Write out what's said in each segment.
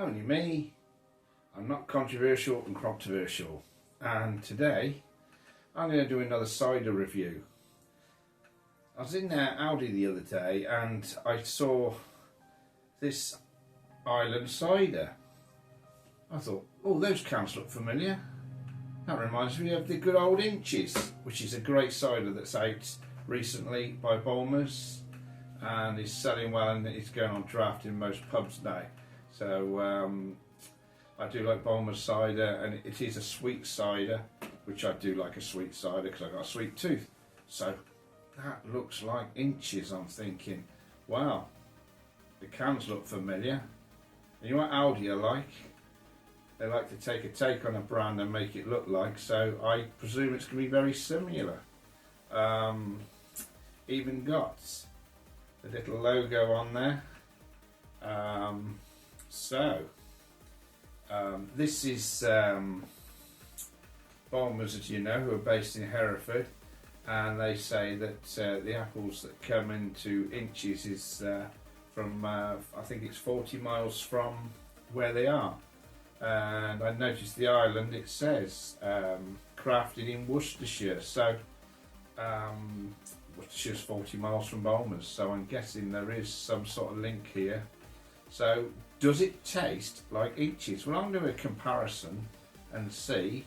Only me. I'm not controversial and controversial. And today I'm going to do another cider review. I was in Aldi the other day and I saw this Island cider. I thought, oh, those cans look familiar. That reminds me of the good old Inches, which is a great cider that's out recently by Bulmers and is selling well, and it's going on draft in most pubs now. So I do like Bulmers cider, and it is a sweet cider, which I do like a sweet cider because I've got a sweet tooth. So that looks like Inches. I'm thinking, wow, the cans look familiar. And you know what Aldi are like? They like to take on a brand and make it look like, so I presume it's going to be very similar. Even got the little logo on there. This is Bulmers, as you know, who are based in Hereford, and they say that the apples that come into Inches is from, I think it's 40 miles from where they are. And I noticed the island, it says crafted in Worcestershire, so Worcestershire's 40 miles from Bulmers, so I'm guessing there is some sort of link here. So does it taste like Inches? Well, I'm going to do a comparison and see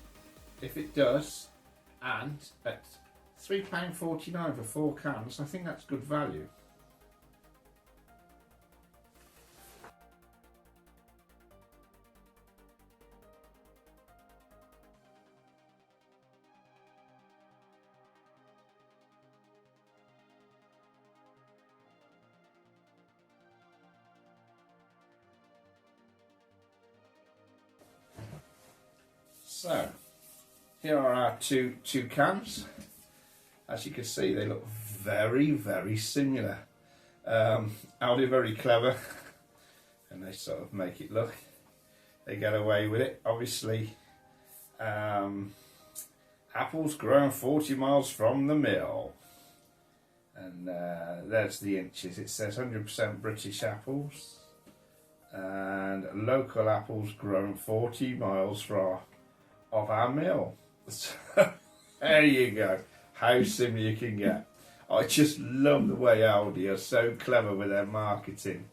if it does, and at £3.49 for 4 cans, I think that's good value. So here are our two cans. As you can see, they look very, very similar. Aldi are very clever and they sort of make it look, they get away with it. Obviously, apples grown 40 miles from the mill. And there's the Inches. It says 100% British apples and local apples grown 40 miles from of our mill. So, there you go, how similar you can get. I just love the way Aldi are so clever with their marketing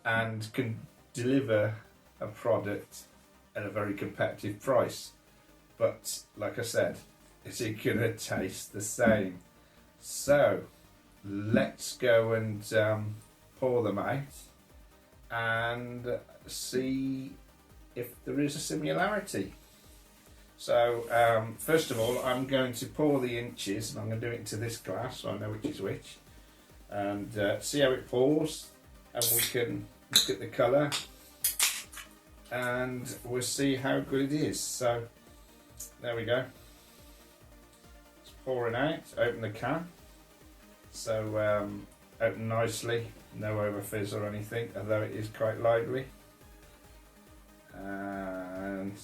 and can deliver a product at a very competitive price. But like I said, is it gonna taste the same? So let's go and pour them out and see if there is a similarity. So first of all, I'm going to pour the Inches, and I'm going to do it into this glass so I know which is which, and see how it pours, and we can look at the colour and we'll see how good it is. So there we go, it's pouring out. Open the can, so open nicely, no over fizz or anything, although it is quite lively. And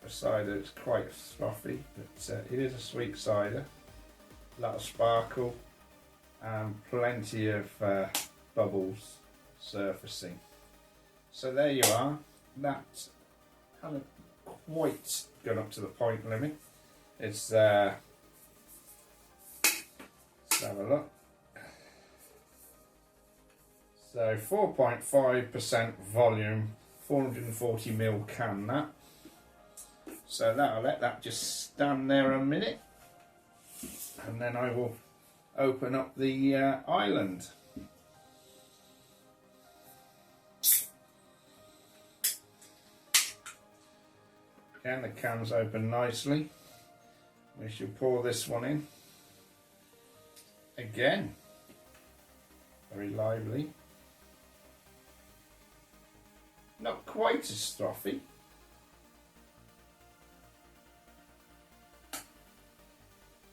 the cider is quite frothy, but it is a sweet cider. A lot of sparkle and plenty of bubbles surfacing. So there you are. That hasn't quite gone up to the point limit. It's let's have a look. So 4.5% volume, 440ml can that. So I'll let that just stand there a minute, and then I will open up the island. Again, the can's open nicely. We shall pour this one in. Again, very lively. Not quite as frothy.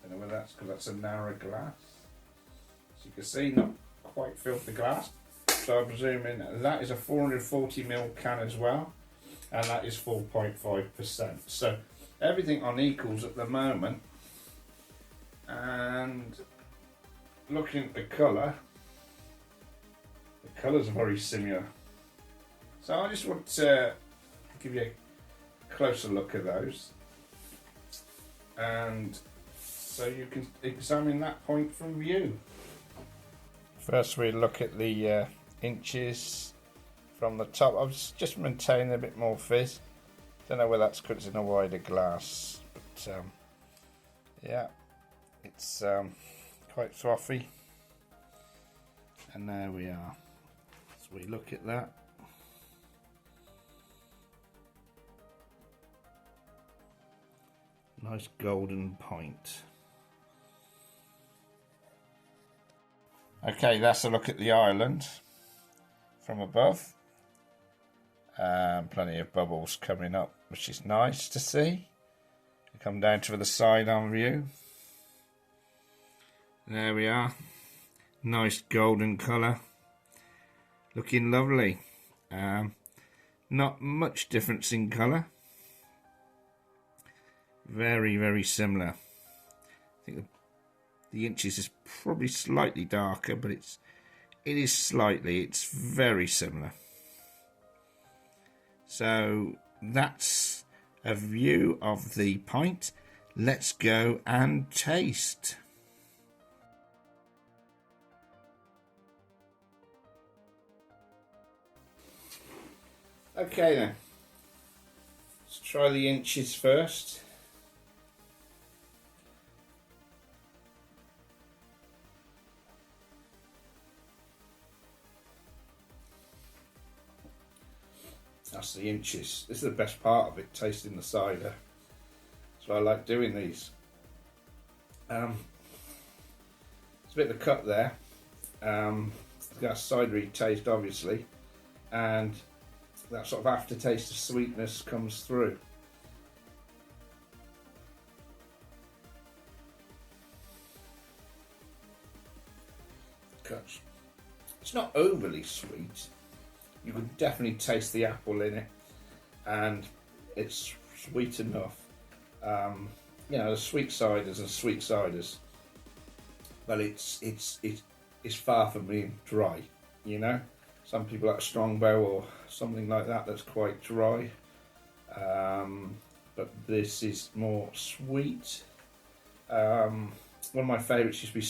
Don't know whether that's because that's a narrow glass. As you can see, not quite filled the glass. So I'm presuming that is a 440ml can as well, and that is 4.5%. So everything on equals at the moment. And looking at the colours are very similar. So I just want to give you a closer look at those, and so you can examine that point from view. First we look at the inches from the top. I was just maintaining a bit more fizz. Don't know whether that's because it's in a wider glass, but yeah, it's quite frothy. And there we are. So we look at that. Nice golden point. Okay, that's a look at the island from above. Plenty of bubbles coming up, which is nice to see. Come down to the side on view. There we are. Nice golden colour. Looking lovely. Not much difference in colour. Very, very similar. I think the inches is probably slightly darker, but it is slightly. It's very similar. So that's a view of the pint. Let's go and taste. Okay then, let's try the inches first. That's the inches. This is the best part of it, tasting the cider. So I like doing these. There's a bit of a cut there. It's got a cidery taste, obviously, and that sort of aftertaste of sweetness comes through. Cuts. It's not overly sweet. You can definitely taste the apple in it, and it's sweet enough. You know, the sweet ciders and sweet ciders, but it's far from being dry. You know, some people like Strongbow or something like that that's quite dry, but this is more sweet. One of my favourites used to be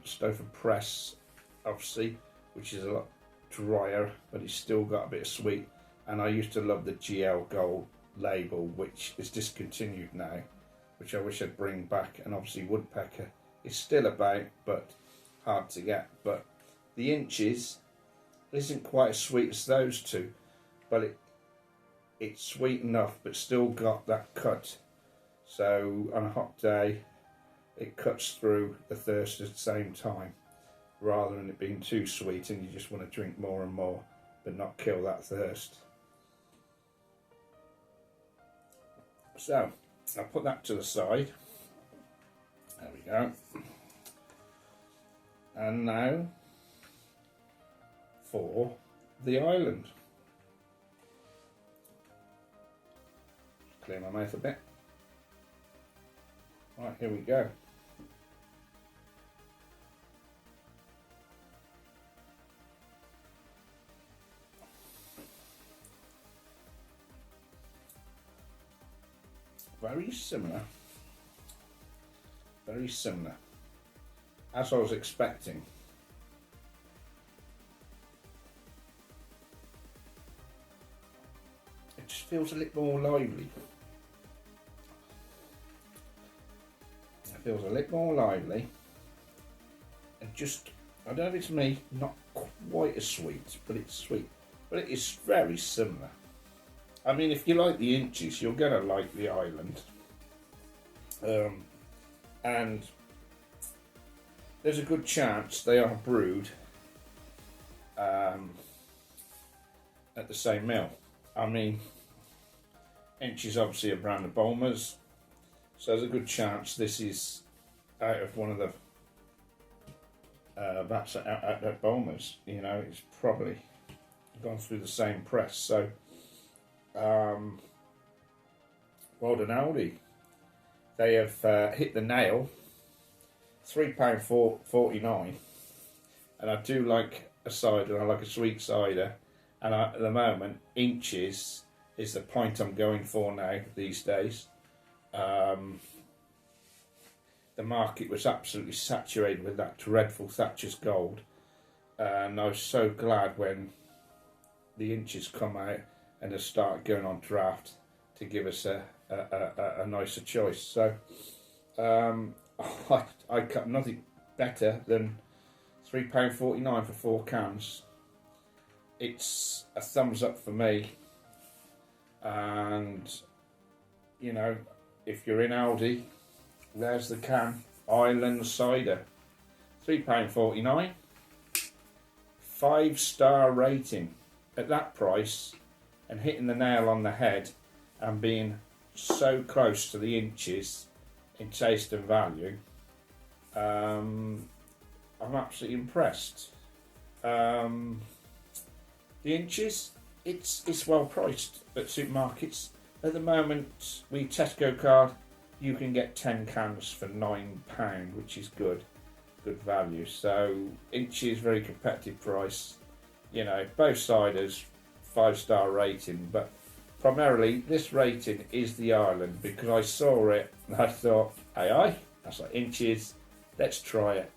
Stowford Press, obviously, which is a lot drier, but it's still got a bit of sweet. And I used to love the GL Gold label, which is discontinued now, which I wish I'd bring back. And obviously Woodpecker is still about, but hard to get. But the inches isn't quite as sweet as those two, but it's sweet enough, but still got that cut. So on a hot day, it cuts through the thirst at the same time, rather than it being too sweet and you just want to drink more and more, but not kill that thirst. So I'll put that to the side. There we go. And now for the island. Clear my mouth a bit. Right, here we go. Very similar, as I was expecting. It just feels a little more lively. And just, I don't know if it's me, not quite as sweet, but it's sweet. But it is very similar. I mean, if you like the inches, you're going to like the island. And there's a good chance they are brewed at the same mill. I mean, Inch is obviously a brand of Bulmers, so there's a good chance this is out of one of the vats at Bulmers. You know, it's probably gone through the same press. So well done, Aldi. They have hit the nail. £3.49, and I do like a cider. I like a sweet cider, And at the moment, inches is the point I'm going for now these days. The market was absolutely saturated with that dreadful Thatcher's Gold, and I was so glad when the inches come out and have started going on draft to give us a nicer choice. So I cut nothing better than £3.49 for 4 cans. It's a thumbs up for me, and you know, if you're in Aldi, there's the can. Island Cider, £3.49, 5-star rating. At that price, and hitting the nail on the head, and being so close to the inches in taste and value, I'm absolutely impressed. The inches, it's well priced at supermarkets. At the moment, with Tesco card, you can get 10 cans for £9, which is good value. So inches, very competitive price. You know, both ciders 5-star rating, but primarily this rating is the Ireland, because I saw it and I thought, aye, that's like inches, let's try it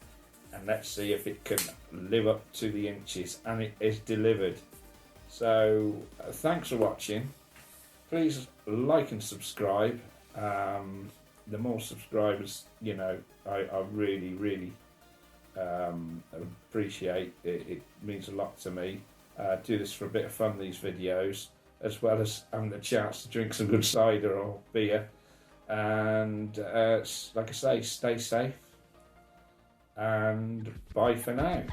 and let's see if it can live up to the inches, and it is delivered. So thanks for watching. Please like and subscribe. The more subscribers, you know, I really appreciate it. It means a lot to me. Do this for a bit of fun, these videos, as well as having the chance to drink some good cider or beer. And like I say, stay safe, and bye for now.